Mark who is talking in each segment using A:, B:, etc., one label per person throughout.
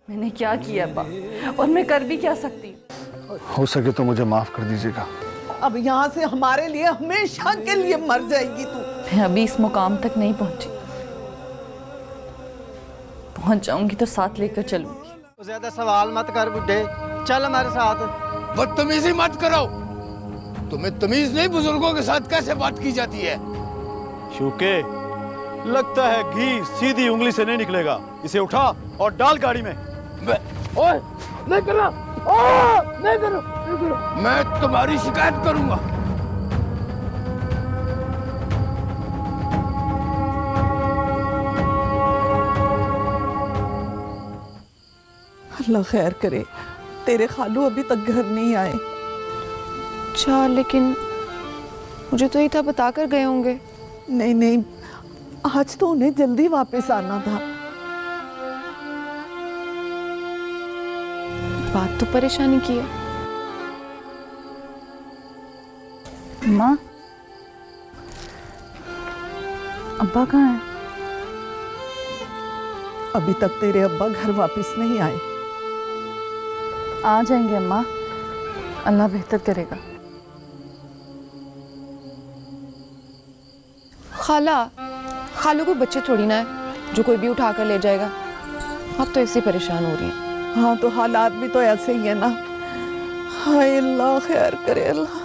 A: मैंने क्या किया अब्बा, और मैं कर भी क्या सकती हूँ?
B: हो सके तो मुझे माफ कर दीजिएगा।
C: अब यहाँ से हमारे लिए हमेशा के लिए मर जाएगी तू।
A: मैं अभी इस मुकाम तक नहीं पहुंची, पहुंच जाऊंगी तो साथ लेकर चलूंगी।
D: ज्यादा सवाल मत कर बुड्ढे, चल हमारे साथ।
E: बदतमीजी मत करो। तुम्हें तमीज नहीं बुजुर्गों के साथ कैसे बात की जाती है?
F: शूके, लगता है घी सीधी उंगली से नहीं निकलेगा। इसे उठा और डाल गाड़ी में।
E: ओए, नहीं करना। नहीं करो, नहीं करो। मैं तुम्हारी शिकायत करूंगा।
C: अल्लाह खैर करे, तेरे खालू अभी तक घर नहीं आए।
G: अच्छा, लेकिन मुझे तो ये था बता कर गए होंगे।
C: नहीं नहीं, आज तो उन्हें जल्दी वापस आना था।
G: बात तो परेशानी की है।
A: माँ, अब्बा कहाँ हैं?
C: अभी तक तेरे अब्बा घर वापस नहीं आए।
A: आ जाएंगे अम्मा, अल्लाह बेहतर करेगा।
G: खालू को बच्चे थोड़ी ना है जो कोई भी उठा कर ले जाएगा। अब तो ऐसे परेशान हो रही हैं।
C: हाँ, तो हालात भी तो ऐसे ही है ना। हाय अल्लाह खैर करे अल्लाह।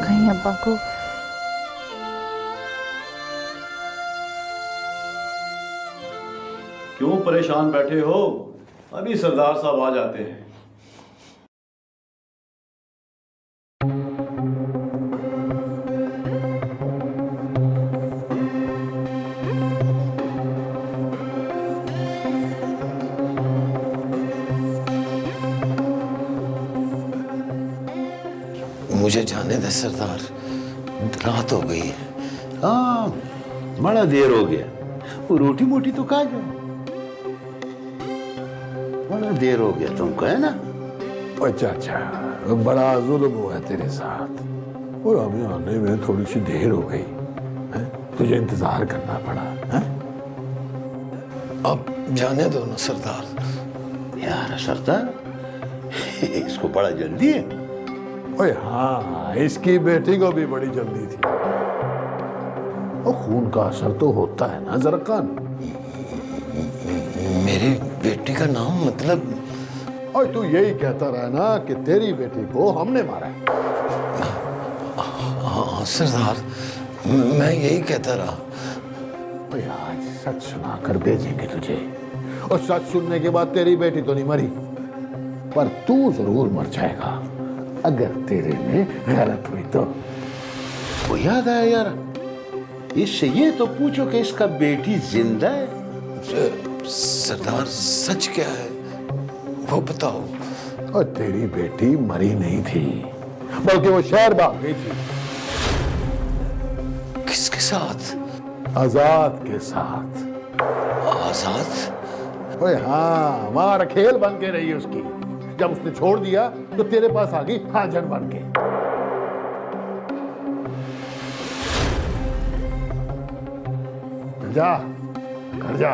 A: कहीं अब्बा को
F: क्यों परेशान बैठे हो? अभी सरदार साहब आ जाते हैं।
E: मुझे जाने दे सरदार, रात हो गई है।
H: हाँ, बड़ा देर हो गया। वो रोटी मोटी तो खा जाओ। बड़ा देर हो गया तुमको, है ना?
I: अच्छा अच्छा, बड़ा जुल्म हुआ तेरे साथ, और हमें आने में थोड़ी सी देर हो गई है? तुझे इंतजार करना पड़ा है?
E: अब जाने दो ना सरदार।
H: यार सरदार, इसको बड़ा जल्दी है।
I: ओए हाँ, इसकी बेटी को भी बड़ी जल्दी थी। और खून का असर तो होता है ना जरकान।
E: मेरी बेटी का नाम मतलब?
I: और तू यही कहता रहा ना कि तेरी बेटी को हमने मारा है।
E: हाँ सरदार, मैं यही कहता रहा।
I: ओए आज सच सुना कर भेजेंगे तुझे, और सच सुनने के बाद तेरी बेटी तो नहीं मरी, पर तू जरूर मर जाएगा अगर तेरे में गलत हुई तो।
H: वो याद आया यार, इससे ये तो पूछो कि इसका बेटी जिंदा है?
E: सरदार सच क्या है वो बताओ।
I: और तेरी बेटी मरी नहीं थी, बल्कि वो शहर भाग गई थी।
E: किसके साथ?
I: आजाद के साथ।
E: आजाद?
I: ओए हाँ, वहां खेल बन के रही उसकी। जब उसने छोड़ दिया तो तेरे पास आ गई हाजर बन के। जा घर जा,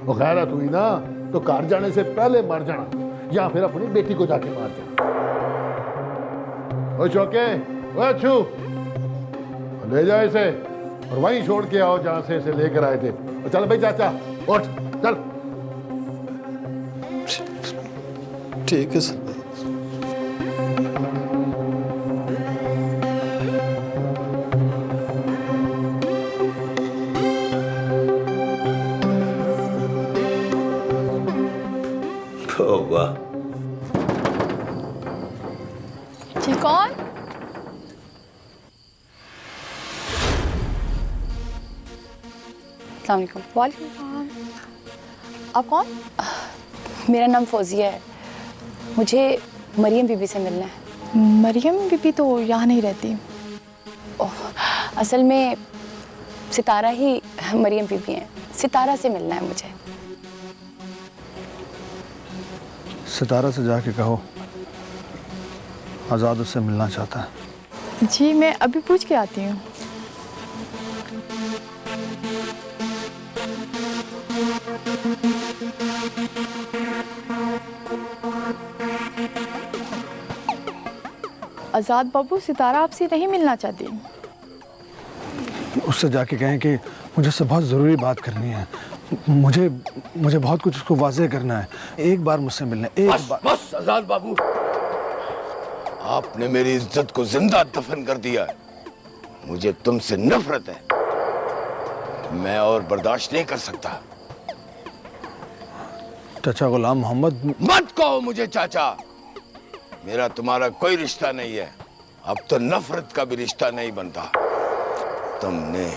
I: वो गैरत हुई ना तो घर जाने से पहले मर जाना, या फिर अपनी बेटी को जाके मार जाना। ओ चौके, ओ अच्छू, ले जाओ इसे और वहीं छोड़ के आओ जहां से इसे लेकर आए थे। और चल भाई चाचा, उठ चल।
E: ठीक है सर।
H: वाह,
G: जी कौन? अस्सलाम वालेकुम। वालेकुम सलाम। आप कौन? मेरा नाम फौजिया है। मुझे मरियम बीबी से मिलना है।
J: मरियम बीबी तो यहाँ नहीं रहती।
G: असल में सितारा ही मरियम बीबी हैं। सितारा से मिलना है मुझे।
B: सितारा से जाके कहो आजाद उससे मिलना चाहता है।
J: जी मैं अभी पूछ के आती हूँ। आज़ाद बाबू, सितारा आपसे नहीं मिलना चाहती।
B: उससे जाके कहें कि मुझे उससे बहुत ज़रूरी बात करनी है। मुझे बहुत कुछ उसको वाज़ेह करना है। एक बार मुझसे मिलना, एक
E: बस
B: बार।
E: बस आजाद बाबू, आपने मेरी इज्जत को जिंदा दफन कर दिया है। मुझे तुमसे नफरत है, मैं और बर्दाश्त नहीं कर सकता।
B: चाचा गुलाम मोहम्मद।
E: मत कहो मुझे चाचा, मेरा तुम्हारा कोई रिश्ता नहीं है। अब तो नफरत का भी रिश्ता नहीं बनता। तुमने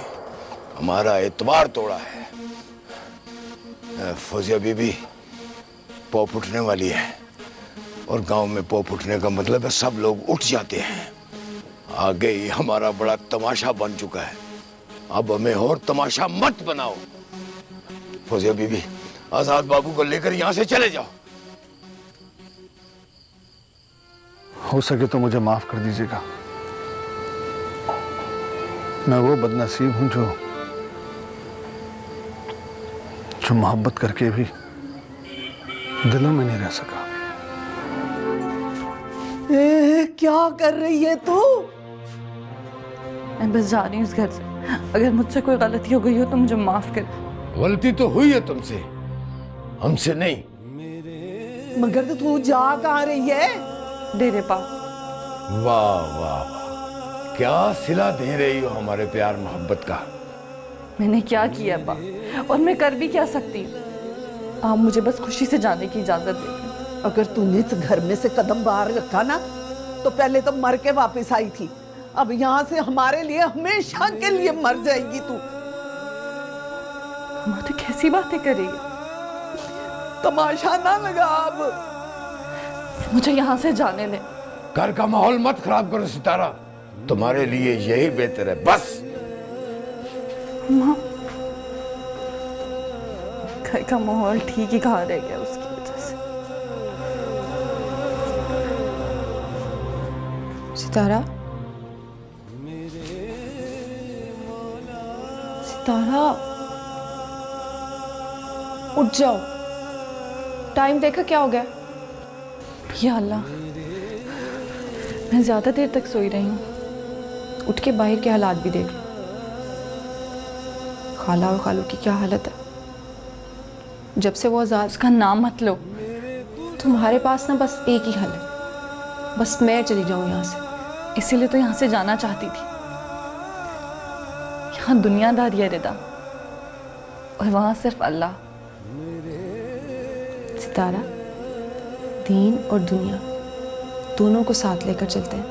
E: हमारा एतबार तोड़ा है। फौजिया बीबी पॉप उठने वाली है, और गांव में पॉप उठने का मतलब है सब लोग उठ जाते हैं। आगे ही हमारा बड़ा तमाशा बन चुका है, अब हमें और तमाशा मत बनाओ। फौजिया बीबी, आजाद बाबू को लेकर यहां से चले जाओ।
B: हो सके तो मुझे माफ कर दीजिएगा। मैं वो बदनसीब हूं जो मोहब्बत करके भी दिलों में नहीं रह सका।
C: क्या कर रही है तू?
A: मैं बस जा रही हूँ इस घर से। अगर मुझसे कोई गलती हो गई हो तो मुझे माफ कर।
E: गलती तो हुई है तुमसे, हमसे नहीं।
C: मगर तो तू जा कहाँ रही है?
A: डेरे पा।
E: वाह वाह वाह, क्या सिला दे रही हो हमारे प्यार मोहब्बत का।
A: मैंने क्या किया अब्बा, और मैं कर भी क्या सकती हूँ? आप मुझे बस खुशी से जाने की इजाजत दें।
C: अगर तूने इस घर में से कदम बाहर रखा ना, तो पहले तो मर के वापस आई थी, अब यहाँ से हमारे लिए हमेशा के लिए मर जाएगी तू।
A: माँ तो कैसी बातें कर रही है?
C: तमाशा ना लगा अब।
A: मुझे यहाँ से जाने दे।
E: घर का माहौल मत खराब करो सितारा, तुम्हारे लिए यही बेहतर है। बस
A: माँ, घर का माहौल ठीक ही कहाँ रह गया उसकी वजह से।
J: सितारा, सितारा, उठ जाओ। टाइम देखा क्या हो गया?
A: या अल्लाह, मैं ज्यादा देर तक सोई रही हूँ।
J: उठ के बाहर के हालात भी देख लो। खाला और खालू की क्या हालत है। जब से वो आज़ाद,
A: उसका नाम मत लो।
J: तुम्हारे पास ना बस एक ही हल है, बस मैं चली जाऊं यहाँ से।
A: इसीलिए तो यहाँ से जाना चाहती थी। यहाँ दुनियादारी है रिदा, और वहाँ सिर्फ अल्लाह।
J: सितारा, दीन और दुनिया दोनों को साथ लेकर चलते हैं।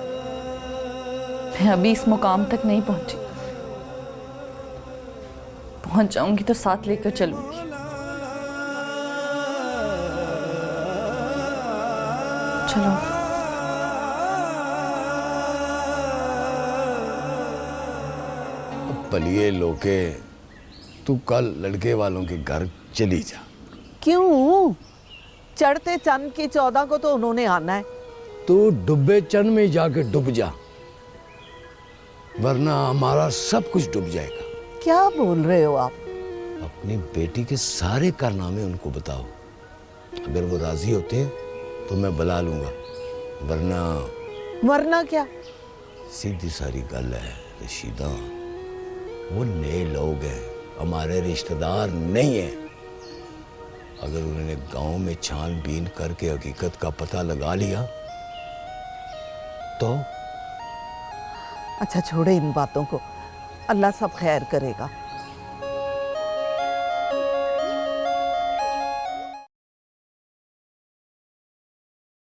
A: मैं अभी इस मुकाम तक नहीं पहुंची, पहुंच जाऊंगी तो साथ लेकर चलूंगी। चलो।
E: पलिए लोके, तू कल लड़के वालों के घर चली जा।
C: क्यों? चढ़ते चंद की 14 को तो उन्होंने आना है।
E: तू डूबे चंद में जाके डूब जा, वरना हमारा सब कुछ डूब जाएगा।
C: क्या बोल रहे हो आप?
E: अपनी बेटी के सारे कारनामे उनको बताओ। अगर वो राजी होते हैं तो मैं बुला लूंगा,
C: वरना क्या?
E: सीधी सारी गल है रशीदा, वो नए लोग हैं, हमारे रिश्तेदार नहीं हैं। अगर उन्होंने गांव में छानबीन करके हकीकत का पता लगा लिया तो?
C: अच्छा छोड़े इन बातों को, अल्लाह सब खैर करेगा।